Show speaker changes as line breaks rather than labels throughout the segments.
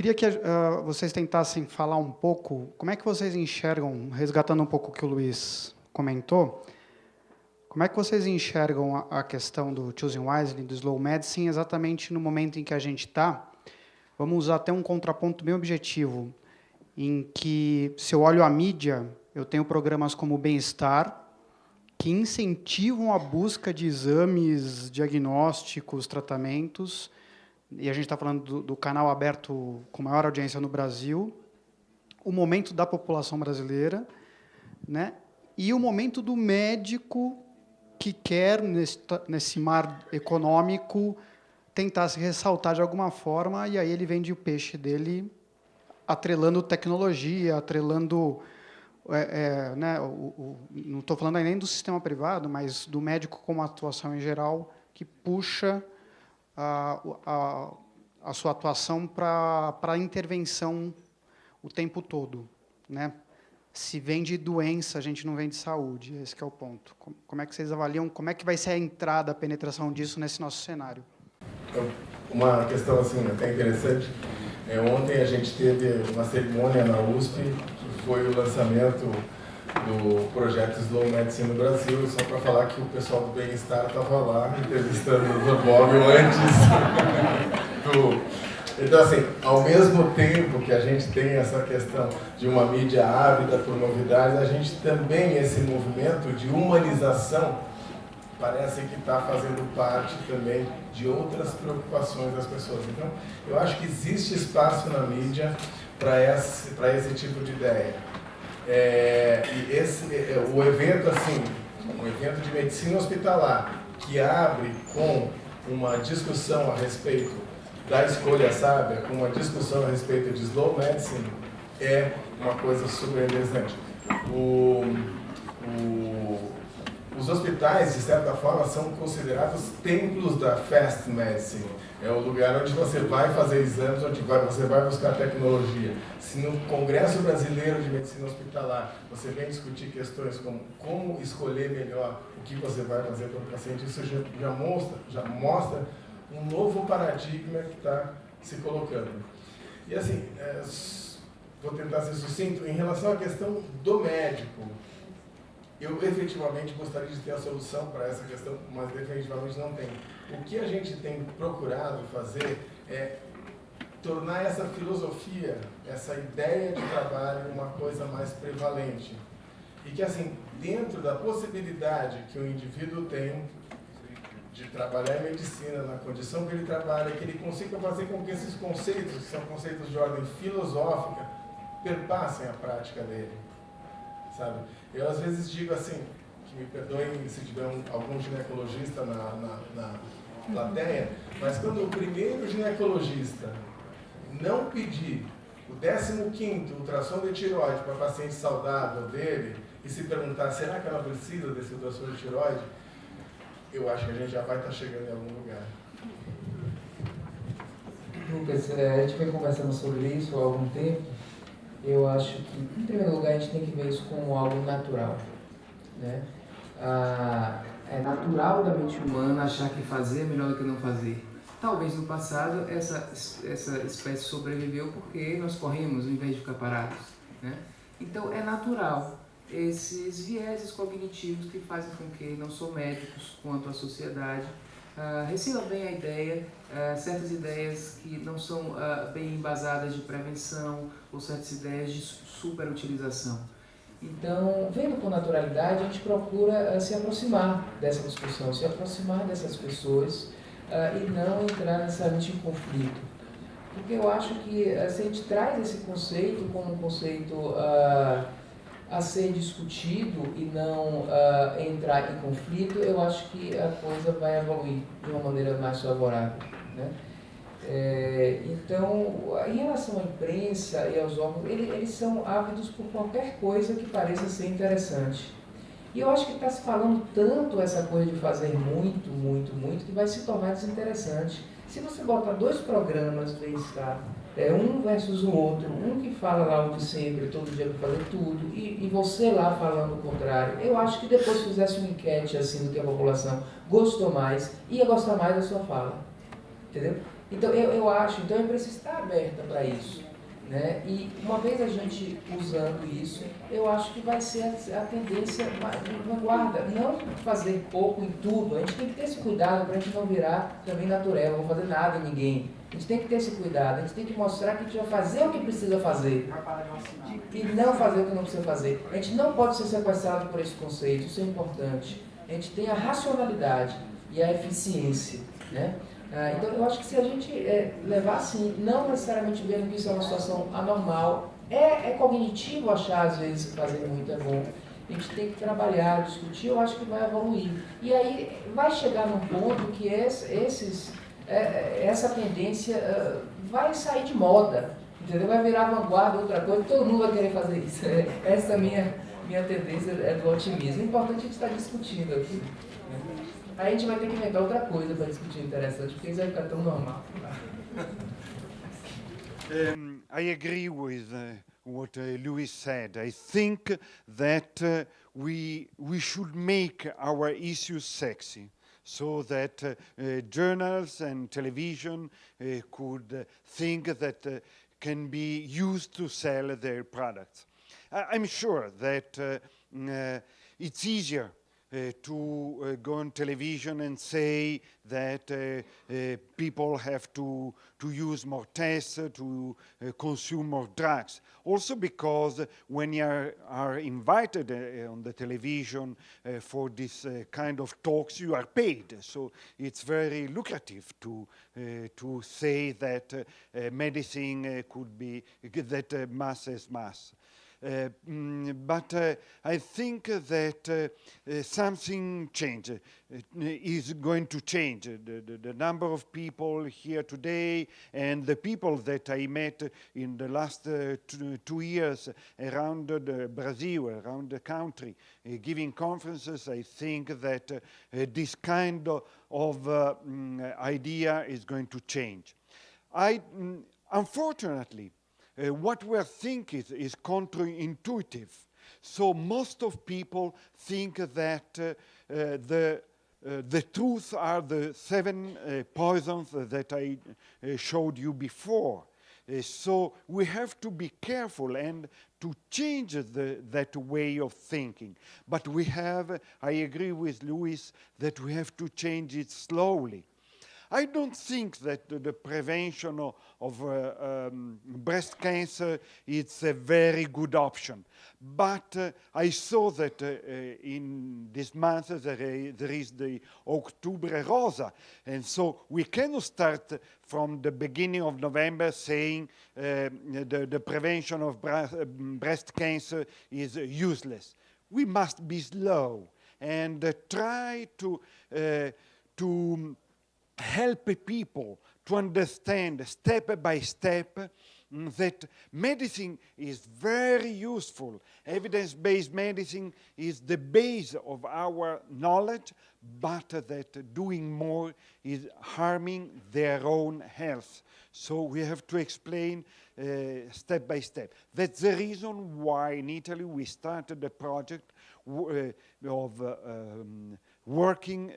queria que vocês tentassem falar um pouco, como é que vocês enxergam, resgatando um pouco o que o Luiz comentou, como é que vocês enxergam a questão do Choosing Wisely, do Slow Medicine, exatamente no momento em que a gente está? Vamos usar até um contraponto bem objetivo, em que, se eu olho a mídia, eu tenho programas como o Bem-Estar, que incentivam a busca de exames, diagnósticos, tratamentos, e a gente está falando do canal aberto com maior audiência no Brasil, o momento da população brasileira, né, e o momento do médico que quer, nesse mar econômico, tentar se ressaltar de alguma forma, e aí ele vende o peixe dele atrelando tecnologia, atrelando... né, não estou falando nem do sistema privado, mas do médico como atuação em geral, que puxa a sua atuação para a intervenção o tempo todo, né? Se vende doença, a gente não vende saúde, esse que é o ponto. Como é que vocês avaliam, como é que vai ser a entrada, a penetração disso nesse nosso cenário?
Então, uma questão assim, até interessante, ontem a gente teve uma cerimônia na USP, que foi o lançamento do projeto Slow Medicine no Brasil, só para falar que o pessoal do Bem-Estar estava lá entrevistando o Bob antes do... Então, assim, ao mesmo tempo que a gente tem essa questão de uma mídia ávida por novidades, a gente também, esse movimento de humanização, parece que está fazendo parte também de outras preocupações das pessoas. Então, eu acho que existe espaço na mídia para esse tipo de ideia. O evento, assim, um evento de medicina hospitalar, que abre com uma discussão a respeito da escolha sábia, com uma discussão a respeito de slow medicine, é uma coisa super interessante. Os hospitais, de certa forma, são considerados templos da fast medicine. É o lugar onde você vai fazer exames, onde você vai buscar tecnologia. Se no Congresso Brasileiro de Medicina Hospitalar você vem discutir questões como escolher melhor o que você vai fazer para o paciente, isso já mostra um novo paradigma que está se colocando. E assim, vou tentar ser sucinto, em relação à questão do médico, eu efetivamente gostaria de ter a solução para essa questão, mas definitivamente não tem. O que a gente tem procurado fazer é tornar essa filosofia, essa ideia de trabalho uma coisa mais prevalente. E que, assim, dentro da possibilidade que o indivíduo tem de trabalhar em medicina, na condição que ele trabalha, que ele consiga fazer com que esses conceitos, que são conceitos de ordem filosófica, perpassem a prática dele, sabe? Eu, às vezes, digo assim, que me perdoem se tiver algum ginecologista na plateia, mas quando o primeiro ginecologista não pedir o 15º ultrassom de tireoide para paciente saudável dele e se perguntar, será que ela precisa desse ultrassom de tireoide? Eu acho que a gente já vai estar chegando em algum lugar.
Lucas, a gente vem conversando sobre isso há algum tempo. Eu acho que, em primeiro lugar, a gente tem que ver isso como algo natural, né? É natural da mente humana achar que fazer é melhor do que não fazer. Talvez no passado essa espécie sobreviveu porque nós corremos em vez de ficar parados, né? Então é natural esses vieses cognitivos que fazem com que não só médicos quanto a sociedade recebam bem a ideia, certas ideias que não são bem embasadas de prevenção ou certas ideias de superutilização. Então, vendo com naturalidade, a gente procura se aproximar dessa discussão, se aproximar dessas pessoas e não entrar necessariamente em conflito. Porque eu acho que se a gente traz esse conceito como um conceito a ser discutido e não entrar em conflito, eu acho que a coisa vai evoluir de uma maneira mais favorável, né? Então, em relação à imprensa e aos órgãos, eles são ávidos por qualquer coisa que pareça ser interessante. E eu acho que está se falando tanto essa coisa de fazer muito, muito, muito, que vai se tornar desinteressante. Se você botar dois programas do Bem-Estar, um versus o outro, um que fala lá o de sempre, todo dia para fazer tudo, e você lá falando o contrário, eu acho que depois que fizesse uma enquete assim do que a população gostou mais, ia gostar mais da sua fala, entendeu? Então, eu acho, então a empresa está aberta para isso. Né? E uma vez a gente usando isso, eu acho que vai ser a tendência de vanguarda. Não fazer pouco em tudo. A gente tem que ter esse cuidado para a gente não virar também natureba, não fazer nada em ninguém. A gente tem que ter esse cuidado, a gente tem que mostrar que a gente vai fazer o que precisa fazer e não fazer o que não precisa fazer. A gente não pode ser sequestrado por esse conceito, isso é importante. A gente tem a racionalidade e a eficiência, né? Então, eu acho que se a gente levar assim, não necessariamente vendo que isso é uma situação anormal, é cognitivo achar, às vezes, que fazer muito é bom. A gente tem que trabalhar, discutir, eu acho que vai evoluir. E aí vai chegar num ponto que essa tendência vai sair de moda, entendeu? Vai virar vanguarda, outra coisa, todo mundo vai querer fazer isso. Essa é a minha tendência é do otimismo. O importante é a gente estar discutindo aqui. Aí a gente vai ter que inventar outra coisa para discutir interessante, porque isso vai ficar tão normal.
I agree with what Louis said. I think that we should make our issues sexy, so that journals and television could think that can be used to sell their products. I'm sure that it's easier to go on television and say that people have to use more tests, to consume more drugs. Also because when you are invited on the television for this kind of talks, you are paid. So it's very lucrative to say that medicine could be, that mass is mass. But I think that something is going to change. The number of people here today and the people that I met in the last 2 years around Brazil, around the country, giving conferences, I think that this kind of idea is going to change. Unfortunately, what we're thinking is counterintuitive. So most of people think that the truth are the 7 poisons that I showed you before. So we have to be careful and to change that way of thinking. But I agree with Louis, that we have to change it slowly. I don't think that the prevention of breast cancer is a very good option. But I saw that in this month there is the Octubre Rosa. And so we cannot start from the beginning of November saying the prevention of breast cancer is useless. We must be slow and try to help people to understand step by step that medicine is very useful. Evidence-based medicine is the base of our knowledge, but that doing more is harming their own health. So we have to explain step by step. That's the reason why in Italy we started the project of working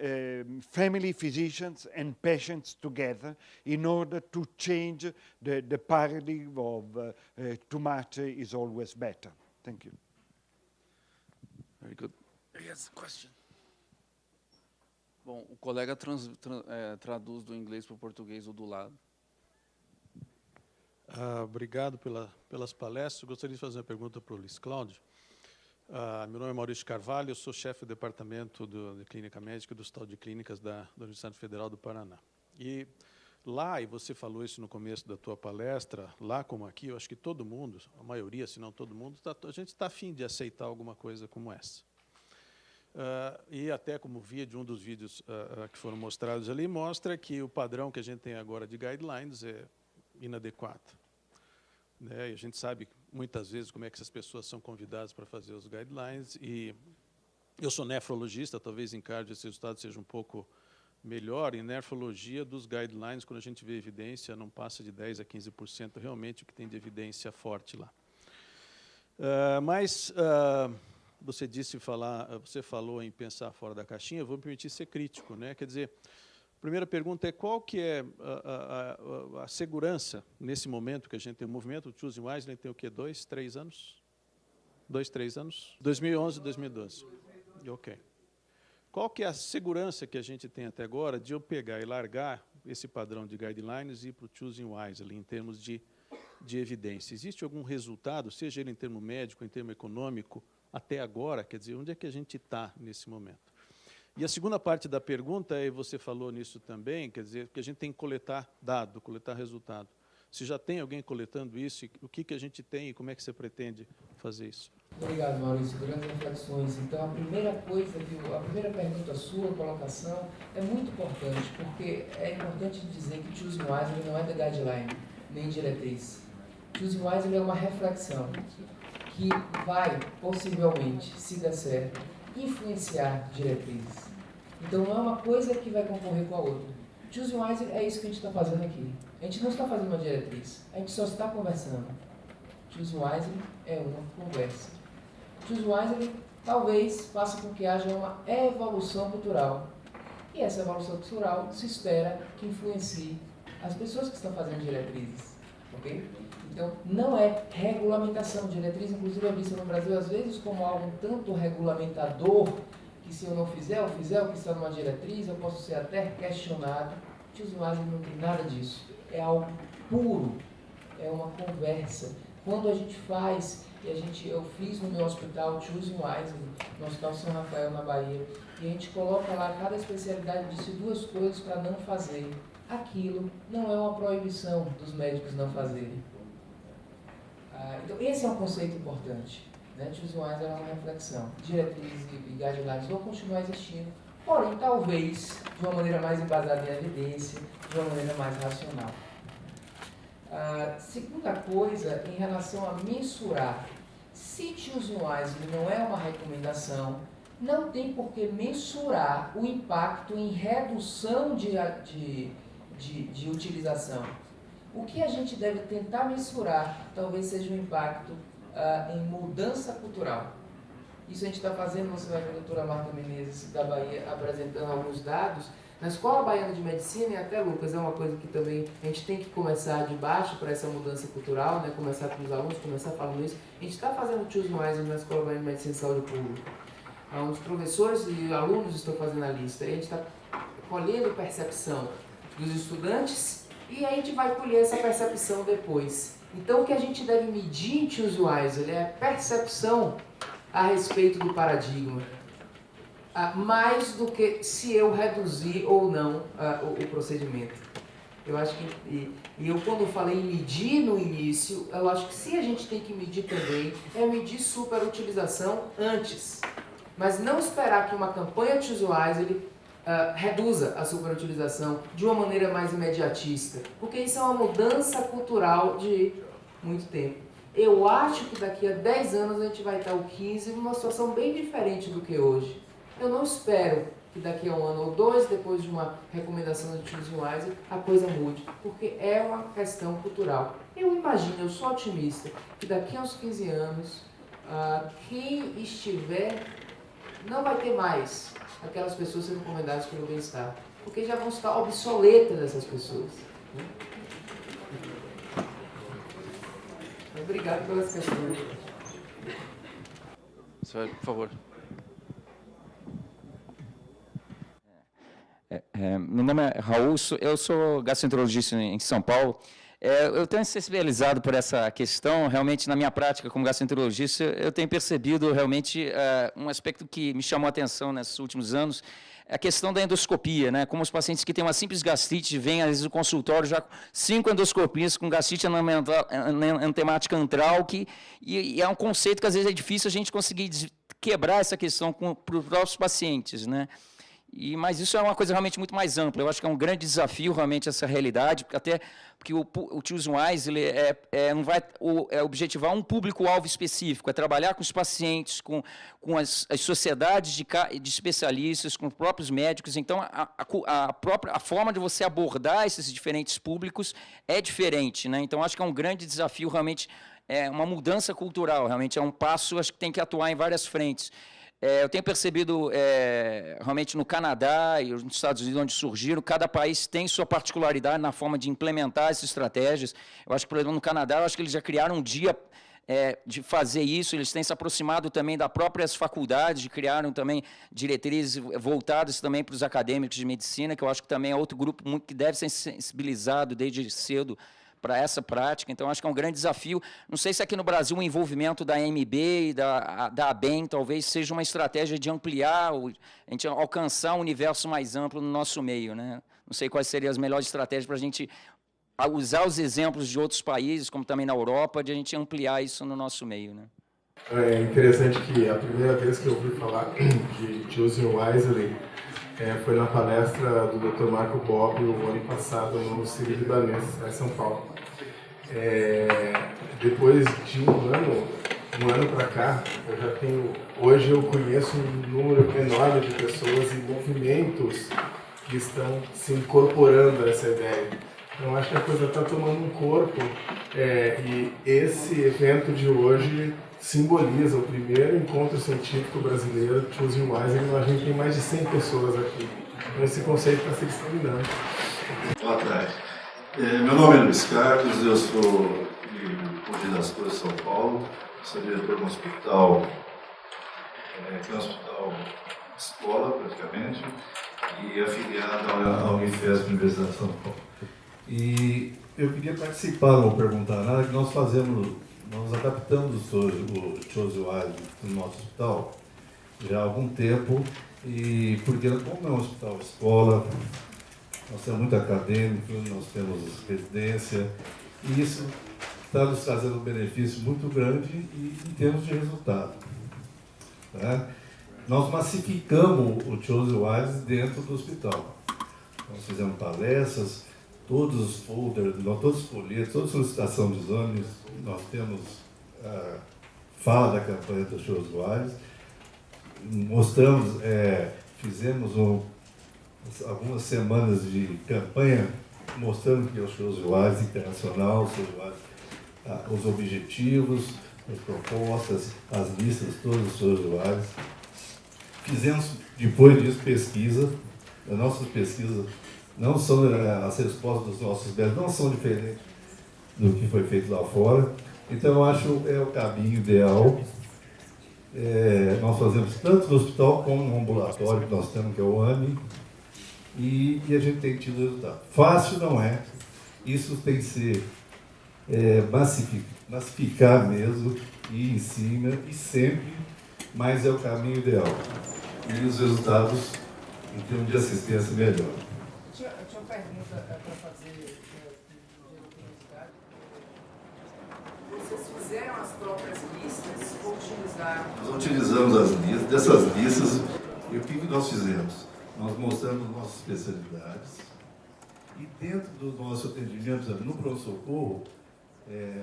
family physicians and patients together in order to change the paradigm of too much is always better. Thank you.
Very good. Yes, question. Bom, o colega traduz do inglês para o português o do lado.
Obrigado pelas palestras. Eu gostaria de fazer uma pergunta para o Luiz Cláudio. Meu nome é Maurício Carvalho, eu sou chefe do departamento de clínica médica do Hospital de Clínicas da Universidade Federal do Paraná. E lá, e você falou isso no começo da tua palestra, lá como aqui, eu acho que todo mundo, a maioria, se não todo mundo, a gente está afim de aceitar alguma coisa como essa. E até como via de um dos vídeos que foram mostrados ali, mostra que o padrão que a gente tem agora de guidelines é inadequado. Né? E a gente sabe muitas vezes como é que essas pessoas são convidadas para fazer os guidelines, e eu sou nefrologista, talvez em cardio esse resultado seja um pouco melhor. Em nefrologia, dos guidelines, quando a gente vê evidência, não passa de 10% a 15% realmente o que tem de evidência forte lá. Mas você falou em pensar fora da caixinha, eu vou me permitir ser crítico, né? Quer dizer, Primeira pergunta é qual que é a segurança nesse momento que a gente tem o movimento, o Choosing Wisely tem o quê? 2, 3 anos? 2, 3 anos? 2011, 2012. Ok. Qual que é a segurança que a gente tem até agora de eu pegar e largar esse padrão de guidelines e ir para o Choosing Wisely em termos de evidência? Existe algum resultado, seja ele em termo médico, em termo econômico, até agora? Quer dizer, onde é que a gente está nesse momento? E a segunda parte da pergunta, e você falou nisso também, quer dizer, que a gente tem que coletar dado, coletar resultado. Se já tem alguém coletando isso, o que a gente tem e como é que você pretende fazer isso?
Obrigado, Maurício. Grandes reflexões. Então, a primeira pergunta sua, colocação, é muito importante, porque é importante dizer que Choosing Wisely não é da guideline, nem diretriz. Choosing Wisely é uma reflexão que vai, possivelmente, se der certo, influenciar diretrizes. Então, não é uma coisa que vai concorrer com a outra. Choosing Wisely é isso que a gente está fazendo aqui. A gente não está fazendo uma diretriz, a gente só está conversando. Choosing Wisely é uma conversa. Choosing Wisely talvez faça com que haja uma evolução cultural. E essa evolução cultural se espera que influencie as pessoas que estão fazendo diretrizes. Ok? Então, não é regulamentação. Diretriz, inclusive, é vista no Brasil, às vezes, como algo tanto regulamentador, que se eu não fizer, ou fizer o que está numa diretriz, eu posso ser até questionado. Choosing Wisely não tem nada disso. É algo puro. É uma conversa. Quando a gente faz, eu fiz no meu hospital, Choosing Wisely, no Hospital São Rafael, na Bahia, e a gente coloca lá, cada especialidade disse 2 coisas para não fazer. Aquilo não é uma proibição dos médicos não fazerem. Então, esse é um conceito importante. Né? Choosing Wisely é uma reflexão. Diretrizes e guidelines vão continuar existindo, porém, talvez, de uma maneira mais embasada em evidência, de uma maneira mais racional. Segunda coisa, em relação a mensurar. Se Choosing Wisely não é uma recomendação, não tem por que mensurar o impacto em redução de utilização. O que a gente deve tentar mensurar talvez seja o impacto em mudança cultural. Isso a gente está fazendo, você vai ver a doutora Marta Menezes da Bahia apresentando alguns dados. Na Escola Baiana de Medicina, e até, Lucas, é uma coisa que também a gente tem que começar de baixo para essa mudança cultural, né? Começar com os alunos, começar falando isso. A gente está fazendo Choosing Wisely na Escola Baiana de Medicina e Saúde Pública. Os professores e alunos estão fazendo a lista. E a gente está colhendo percepção dos estudantes e a gente vai colher essa percepção depois. Então, o que a gente deve medir em Choosing Wisely é a percepção a respeito do paradigma. Mais do que se eu reduzir ou não o procedimento. Eu acho que, eu quando falei em medir no início, eu acho que se a gente tem que medir também, é medir superutilização antes. Mas não esperar que uma campanha de Choosing Wisely reduza a superutilização de uma maneira mais imediatista. Porque isso é uma mudança cultural de muito tempo. Eu acho que daqui a 10 anos a gente vai estar, o 15, numa situação bem diferente do que hoje. Eu não espero que daqui a 1 ano ou 2, depois de uma recomendação de Choosing Wisely, a coisa mude, porque é uma questão cultural. Eu imagino, eu sou otimista, que daqui a uns 15 anos, quem estiver, não vai ter mais aquelas pessoas sendo recomendadas pelo bem-estar, porque já vão estar obsoletas essas pessoas. Né? Obrigado pelas questões.
Senhor, por favor.
Meu nome é Raul, eu sou gastroenterologista em São Paulo. Eu tenho sensibilizado por essa questão. Realmente, na minha prática como gastroenterologista, eu tenho percebido realmente um aspecto que me chamou a atenção nesses últimos anos, a questão da endoscopia, né? Como os pacientes que têm uma simples gastrite vêm, às vezes, no consultório já com 5 endoscopias com gastrite antemática antral, e é um conceito que, às vezes, é difícil a gente conseguir quebrar essa questão para os próprios pacientes, né? Mas isso é uma coisa realmente muito mais ampla. Eu acho que é um grande desafio, realmente, essa realidade, até porque o Choosing Wisely não vai objetivar um público-alvo específico, é trabalhar com os pacientes, com as sociedades de especialistas, com os próprios médicos. Então, a forma de você abordar esses diferentes públicos é diferente, né? Então, acho que é um grande desafio, realmente, uma mudança cultural, realmente é um passo, acho que tem que atuar em várias frentes. Eu tenho percebido, realmente, no Canadá e nos Estados Unidos, onde surgiram, cada país tem sua particularidade na forma de implementar essas estratégias. Eu acho que, por exemplo, no Canadá, eu acho que eles já criaram um dia de fazer isso, eles têm se aproximado também das próprias faculdades, criaram também diretrizes voltadas também para os acadêmicos de medicina, que eu acho que também é outro grupo que deve ser sensibilizado desde cedo para essa prática. Então, acho que é um grande desafio. Não sei se aqui no Brasil o envolvimento da AMB e da ABEM talvez seja uma estratégia de ampliar, a gente alcançar um universo mais amplo no nosso meio, né? Não sei quais seriam as melhores estratégias para a gente usar os exemplos de outros países, como também na Europa, de a gente ampliar isso no nosso meio, né?
É interessante que a primeira vez que eu ouvi falar de Choosing Wisely foi na palestra do Dr. Marco Bob o ano passado no Sírio Libanês, em São Paulo. Depois de um ano para cá, hoje eu conheço um número enorme de pessoas e movimentos que estão se incorporando a essa ideia. Então, acho que a coisa está tomando um corpo e esse evento de hoje simboliza o primeiro encontro científico brasileiro Choosing Wisely. A gente tem mais de 100 pessoas aqui. Então, esse conceito está se disseminando.
Boa tarde. Meu nome é Luiz Carlos, eu sou de Mogi das Cruzes, São Paulo. Sou diretor de um hospital, que é um hospital escola, praticamente, e afiliado à Unifesp, Universidade de São Paulo. E eu queria participar, não vou perguntar nada, que nós adaptamos o Choosing Wisely no nosso hospital já há algum tempo, e porque como é um hospital escola, nós temos muito acadêmico, nós temos residência, e isso está nos trazendo um benefício muito grande em termos de resultado. Tá? Nós massificamos o Choosing Wisely dentro do hospital. Nós fizemos palestras, todos os folders, todos os folhetos, toda solicitação de exames, nós temos fala da campanha do Choosing Wisely, mostramos, fizemos algumas semanas de campanha mostrando que o Choosing Wisely internacional, os objetivos, as propostas, as listas, todos os Choosing Wisely. Fizemos, depois disso, pesquisa. As nossas pesquisas não são, as respostas dos nossos médicos não são diferentes do que foi feito lá fora. Então, eu acho que é o caminho ideal. Nós fazemos tanto no hospital como no ambulatório que nós temos, que é o AMI, e a gente tem tido resultado. Fácil não é, isso tem que ser massificar mesmo, ir em cima e sempre, mas é o caminho ideal. E os resultados em termos de assistência melhor.
Tinha uma pergunta para fazer vocês fizeram as próprias listas ou utilizaram?
Nós utilizamos as listas, dessas listas, e o que nós fizemos? Nós mostramos nossas especialidades e dentro do nosso atendimento, no pronto-socorro,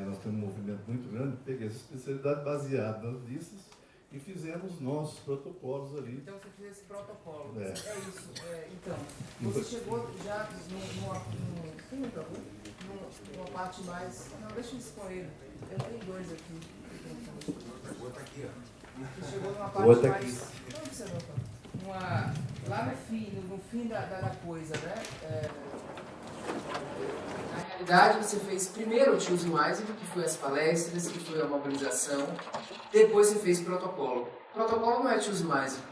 nós temos um movimento muito grande, peguei essa especialidade baseada nas listas e fizemos nossos protocolos ali.
Então você fez esse protocolo.
É
isso. Então, você chegou já numa parte mais... Não, deixa isso com ele. Eu tenho dois aqui. O outro aqui, ó. Você chegou numa parte mais... Não, você não, lá no fim da coisa, né? Na realidade, você fez primeiro o Choosing Wisely, que foi as palestras, que foi a mobilização. Depois você fez protocolo. Protocolo não é Choosing Wisely.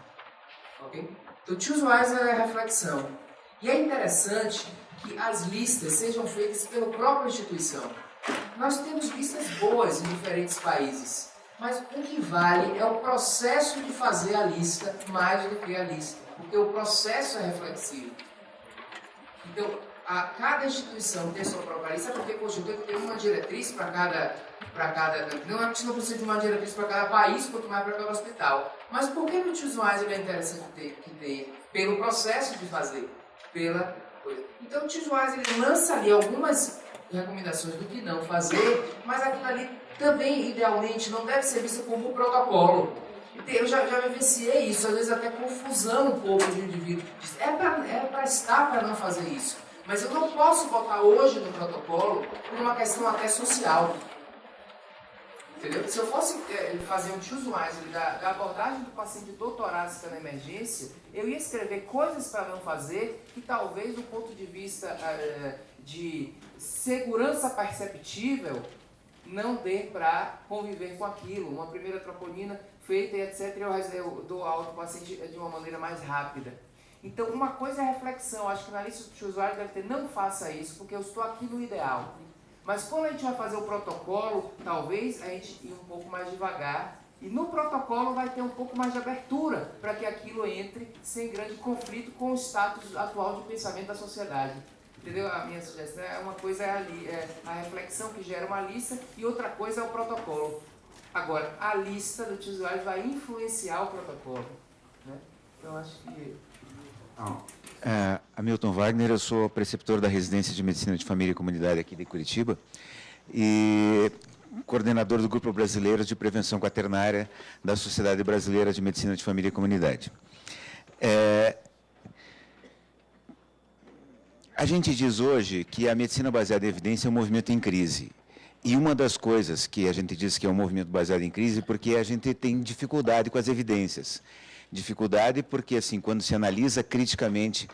Ok? Então, Choosing Wisely é a reflexão. E é interessante que as listas sejam feitas pela própria instituição. Nós temos listas boas em diferentes países, mas o que vale é o processo de fazer a lista mais do que a lista, porque o processo é reflexivo. Então, cada instituição tem sua própria lista, porque tem uma diretriz para cada... Não é que não precisa de uma diretriz para cada país, quanto mais para cada hospital. Mas por que no Choosing Wisely é interessante que tenha? Pelo processo de fazer, pela coisa. Então o Choosing Wisely lança ali algumas recomendações do que não fazer, mas aquilo ali também, idealmente, não deve ser visto como um protocolo. Eu já vivenciei isso, às vezes até confusão um pouco do indivíduo. É para estar para não fazer isso. Mas eu não posso botar hoje no protocolo por uma questão até social. Entendeu? Se eu fosse fazer um choose wisely da abordagem do paciente doutorado na emergência, eu ia escrever coisas para não fazer que talvez do ponto de vista de segurança perceptível não dê para conviver com aquilo. Uma primeira troponina feita e etc. Eu dou alta ao paciente de uma maneira mais rápida. Então, uma coisa é reflexão. Acho que na lista do usuário deve ter, não faça isso, porque eu estou aqui no ideal. Mas quando a gente vai fazer o protocolo, talvez a gente ir um pouco mais devagar. E no protocolo vai ter um pouco mais de abertura para que aquilo entre sem grande conflito com o status atual de pensamento da sociedade. Entendeu? A minha sugestão é uma coisa é a reflexão que gera uma lista e outra coisa é o protocolo. Agora, a lista do usuário vai influenciar o protocolo. Né? Então, acho que...
Hamilton Wagner, eu sou preceptor da Residência de Medicina de Família e Comunidade aqui de Curitiba e coordenador do Grupo Brasileiro de Prevenção Quaternária da Sociedade Brasileira de Medicina de Família e Comunidade. A gente diz hoje que a medicina baseada em evidência é um movimento em crise. E uma das coisas que a gente diz que é um movimento baseado em crise é porque a gente tem dificuldade com as evidências. Dificuldade porque, assim, quando se analisa criticamente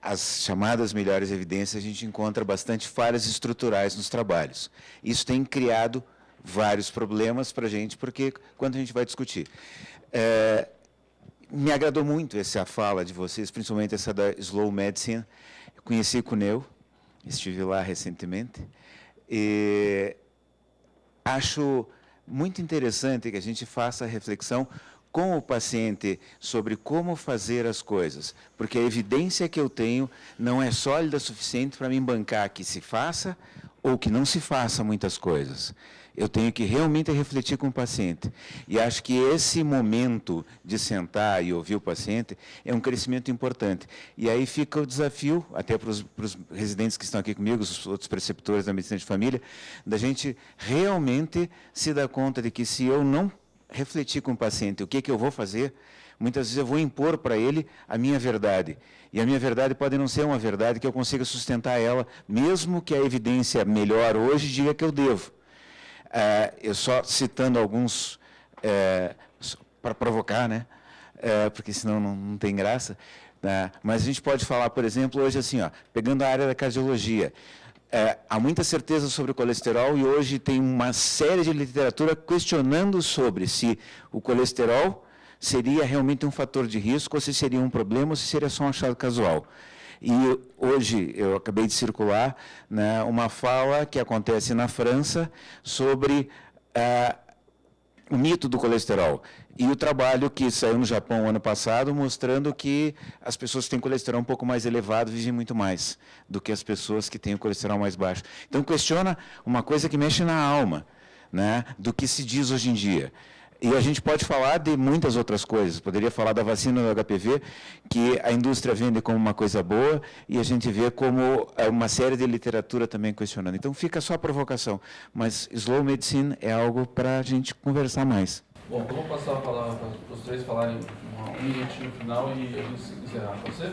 as chamadas melhores evidências, a gente encontra bastante falhas estruturais nos trabalhos. Isso tem criado vários problemas para a gente, porque quando a gente vai discutir. Me agradou muito essa fala de vocês, principalmente essa da Slow Medicine. Eu conheci Cuneo, estive lá recentemente, e acho muito interessante que a gente faça a reflexão com o paciente sobre como fazer as coisas, porque a evidência que eu tenho não é sólida o suficiente para me bancar que se faça ou que não se faça muitas coisas. Eu tenho que realmente refletir com o paciente. E acho que esse momento de sentar e ouvir o paciente é um crescimento importante. E aí fica o desafio, até para os residentes que estão aqui comigo, os outros preceptores da medicina de família, da gente realmente se dar conta de que se eu não refletir com o paciente o que eu vou fazer, muitas vezes eu vou impor para ele a minha verdade. E a minha verdade pode não ser uma verdade que eu consiga sustentar ela, mesmo que a evidência melhor hoje diga que eu devo. Eu só citando alguns para provocar, né? Porque senão não tem graça. Mas a gente pode falar, por exemplo, hoje assim, pegando a área da cardiologia. Há muita certeza sobre o colesterol e hoje tem uma série de literatura questionando sobre se o colesterol seria realmente um fator de risco ou se seria um problema ou se seria só um achado casual. E hoje eu acabei de circular, né, uma fala que acontece na França sobre o mito do colesterol. E o trabalho que saiu no Japão ano passado, mostrando que as pessoas que têm colesterol um pouco mais elevado vivem muito mais do que as pessoas que têm o colesterol mais baixo. Então, questiona uma coisa que mexe na alma, né, do que se diz hoje em dia. E a gente pode falar de muitas outras coisas. Poderia falar da vacina do HPV, que a indústria vende como uma coisa boa, e a gente vê como uma série de literatura também questionando. Então, fica só a provocação. Mas Slow Medicine é algo para a gente conversar mais.
Bom, eu vou passar a palavra para os três falarem um minutinho final e a gente encerrar. Pode ser?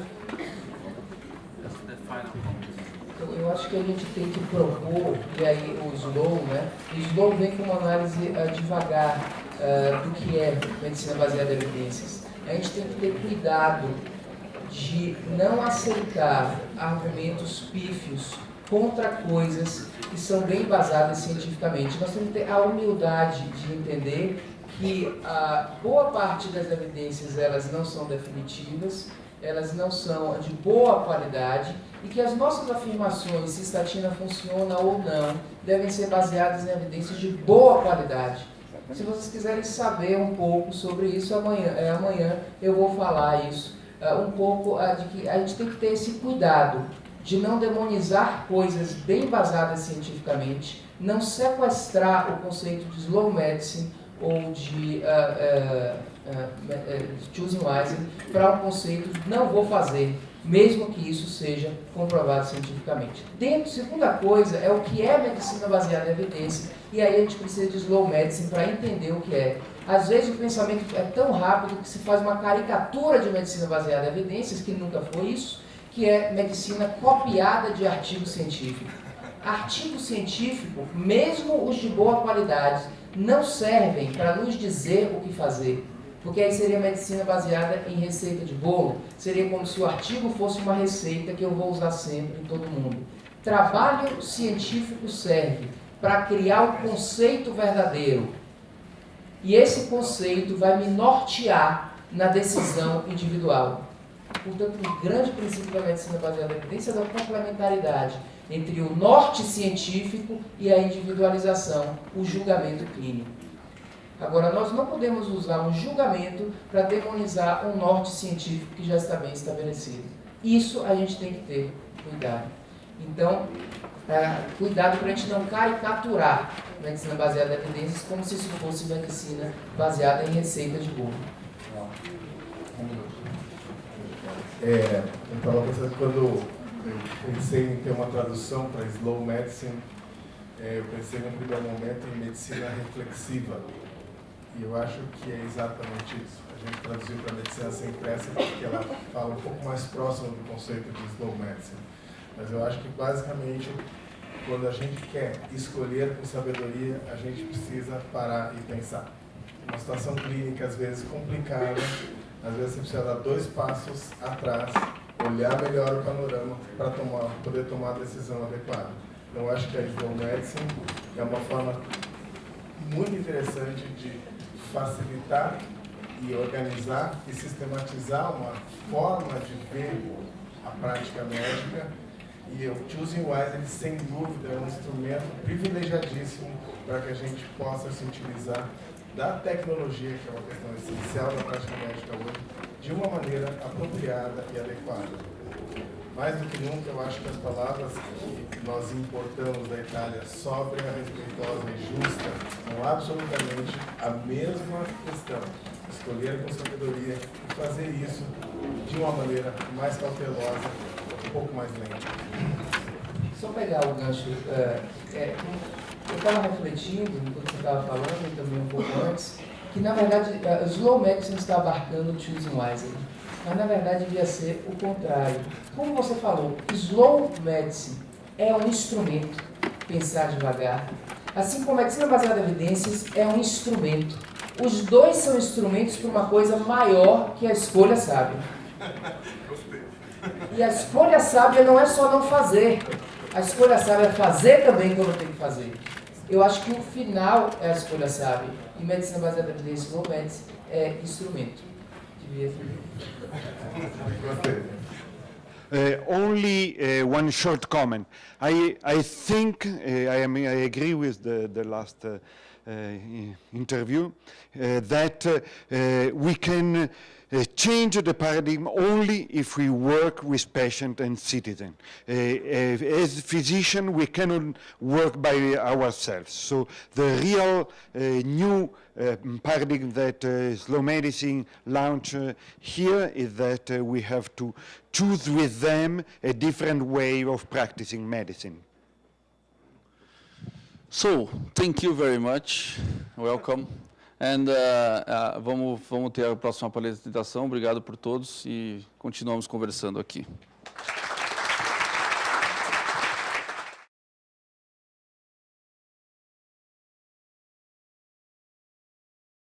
Eu acho que a gente tem que propor, e aí o Slow, né? O Slow vem com uma análise devagar do que é medicina baseada em evidências. A gente tem que ter cuidado de não aceitar argumentos pífios contra coisas que são bem basadas cientificamente. Nós temos que ter a humildade de entender que a boa parte das evidências elas não são definitivas, elas não são de boa qualidade e que as nossas afirmações, se estatina funciona ou não, devem ser baseadas em evidências de boa qualidade. Se vocês quiserem saber um pouco sobre isso, amanhã eu vou falar isso, um pouco de que a gente tem que ter esse cuidado de não demonizar coisas bem basadas cientificamente, não sequestrar o conceito de slow medicine ou de choosing wisely para um conceito de não vou fazer, mesmo que isso seja comprovado cientificamente. Segunda coisa é o que é medicina baseada em evidência, e aí a gente precisa de slow medicine para entender o que é. Às vezes o pensamento é tão rápido que se faz uma caricatura de medicina baseada em evidências, que nunca foi isso, que é medicina copiada de artigo científico. artigo científico, mesmo os de boa qualidade, não servem para nos dizer o que fazer. Porque aí seria medicina baseada em receita de bolo. Seria como se o artigo fosse uma receita que eu vou usar sempre em todo mundo. Trabalho científico serve para criar um conceito verdadeiro. E esse conceito vai me nortear na decisão individual. Portanto, o grande princípio da medicina baseada em evidência é da complementaridade entre o norte científico e a individualização, o julgamento clínico. Agora, nós não podemos usar um julgamento para demonizar um norte científico que já está bem estabelecido. Isso a gente tem que ter cuidado. Então, cuidado para a gente não caricaturar a medicina baseada em evidências como se isso fosse medicina baseada em receita de bolo.
Eu estava pensando, quando eu pensei em ter uma tradução para Slow Medicine, eu pensei no primeiro momento em medicina reflexiva. E eu acho que é exatamente isso. A gente traduziu para medicina sem pressa porque ela fala um pouco mais próximo do conceito de Slow Medicine. Mas eu acho que, basicamente, quando a gente quer escolher com sabedoria, a gente precisa parar e pensar. Uma situação clínica, às vezes, complicada, às vezes você precisa dar 2 passos atrás, olhar melhor o panorama para poder tomar a decisão adequada. Então, eu acho que a Slow Medicine é uma forma muito interessante de facilitar e organizar e sistematizar uma forma de ver a prática médica. E o Choosing Wisely, sem dúvida, é um instrumento privilegiadíssimo para que a gente possa se utilizar da tecnologia, que é uma questão essencial da prática médica hoje, de uma maneira apropriada e adequada. Mais do que nunca, eu acho que as palavras que nós importamos da Itália, sóbria, respeitosa e justa, são absolutamente a mesma questão. Escolher com sabedoria e fazer isso de uma maneira mais cautelosa, um pouco mais lenta.
Só pegar o gancho, eu estava refletindo, enquanto você estava falando, e também um pouco antes, que na verdade o Slow Medicine está abarcando o Choosing Wisely, mas na verdade devia ser o contrário. Como você falou, Slow Medicine é um instrumento, pensar devagar, assim como a medicina baseada em evidências é um instrumento. Os dois são instrumentos para uma coisa maior que a escolha sábia. E a escolha sábia não é só não fazer. A escolha sábia é fazer também quando tem que fazer. Eu acho que o final é a escolha sábia. E medicina baseada em evidências, Slow Medicine, é instrumento. Devia ser.
Only one short comment. I think I agree with the last interview that we can change the paradigm only if we work with patient and citizen. As physician, we cannot work by ourselves. So the real new paradigm that Slow Medicine launched here is that we have to choose with them a different way of practicing medicine.
So, thank you very much. Welcome. And vamos ter a próxima apresentação. Obrigado por todos e continuamos conversando aqui.